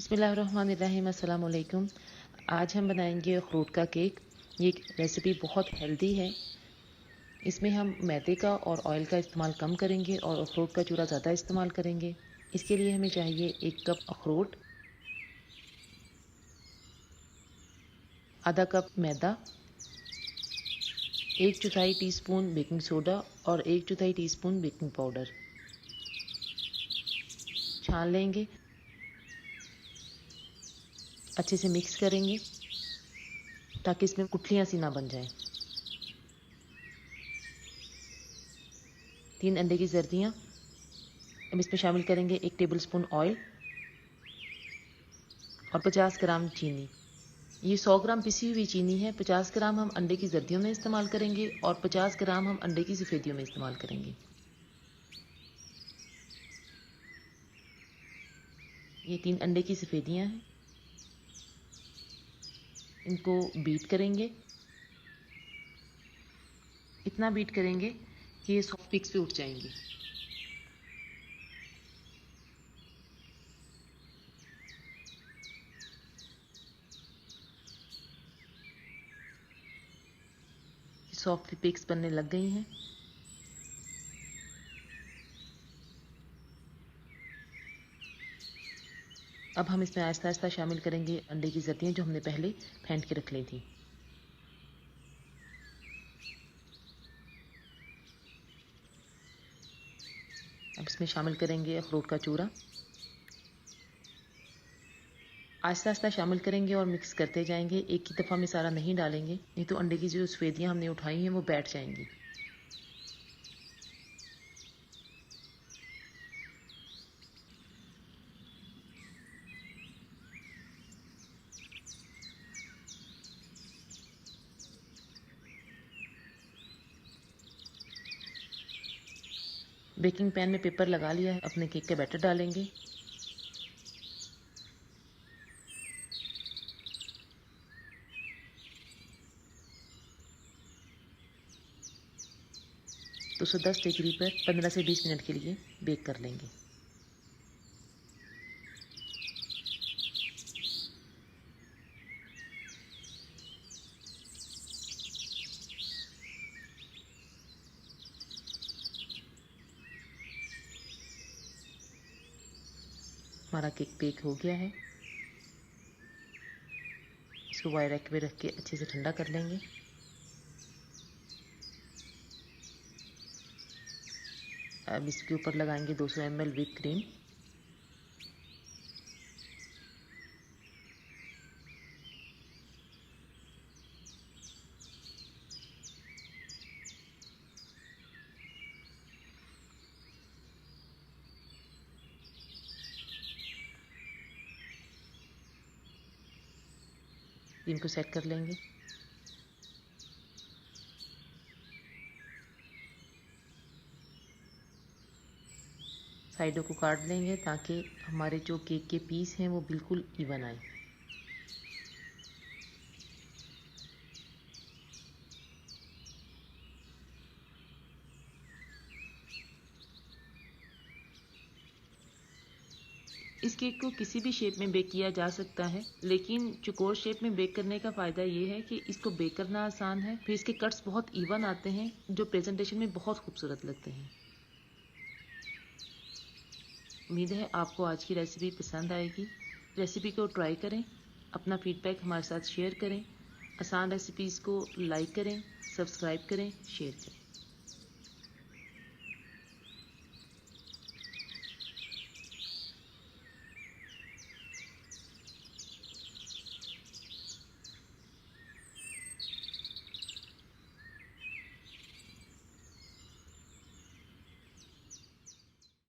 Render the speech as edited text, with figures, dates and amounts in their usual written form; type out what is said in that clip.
बिस्मिल्लाहिर्रहमानिर्रहीम, अस्सलाम वालेकुम। आज हम बनाएंगे अखरोट का केक। ये रेसिपी बहुत हेल्दी है। इसमें हम मैदे का और ऑयल का इस्तेमाल कम करेंगे और अखरोट का चूरा ज़्यादा इस्तेमाल करेंगे। इसके लिए हमें चाहिए 1 कप अखरोट, आधा कप मैदा, 1/4 टीस्पून बेकिंग सोडा और 1/4 टीस्पून बेकिंग पाउडर। छान लेंगे, अच्छे से मिक्स करेंगे ताकि इसमें गुठलियाँ सी ना बन जाएं। 3 अंडे की जर्दियाँ। अब इसमें शामिल करेंगे 1 टेबलस्पून ऑयल और 50 ग्राम चीनी। ये 100 ग्राम पिसी हुई चीनी है। 50 ग्राम हम अंडे की जर्दियों में इस्तेमाल करेंगे और 50 ग्राम हम अंडे की सफ़ेदियों में इस्तेमाल करेंगे। ये 3 अंडे की सफ़ेदियाँ हैं। इनको बीट करेंगे, इतना बीट करेंगे कि ये सॉफ्ट पिक्स पे उठ जाएंगी। सॉफ्ट पिक्स बनने लग गई हैं। अब हम इसमें आहिस्ता आहिस्ता शामिल करेंगे अंडे की जर्दियाँ जो हमने पहले फेंट के रख ली थी। अब इसमें शामिल करेंगे अखरोट का चूरा। आहिस्ता आहिस्ता शामिल करेंगे और मिक्स करते जाएंगे। एक ही दफ़ा में सारा नहीं डालेंगे, नहीं तो अंडे की जो सफ़ेदियाँ हमने उठाई हैं वो बैठ जाएंगी। बेकिंग पैन में पेपर लगा लिया है, अपने केक का बैटर डालेंगे। तो 110 डिग्री पर 15 से 20 मिनट के लिए बेक कर लेंगे। हमारा केक बेक हो गया है। इसको वायर रैक पे रख के अच्छे से ठंडा कर लेंगे। अब इसके ऊपर लगाएंगे 200 ml व्हिप क्रीम। क्रीम को सेट कर लेंगे। साइडों को काट लेंगे ताकि हमारे जो केक के पीस हैं वो बिल्कुल इवन आए। इस केक को किसी भी शेप में बेक किया जा सकता है, लेकिन चौकोर शेप में बेक करने का फ़ायदा ये है कि इसको बेक करना आसान है, फिर इसके कट्स बहुत इवन आते हैं जो प्रेजेंटेशन में बहुत खूबसूरत लगते हैं। उम्मीद है आपको आज की रेसिपी पसंद आएगी। रेसिपी को ट्राई करें, अपना फीडबैक हमारे साथ शेयर करें। आसान रेसिपीज़ को लाइक करें, सब्सक्राइब करें, शेयर करें।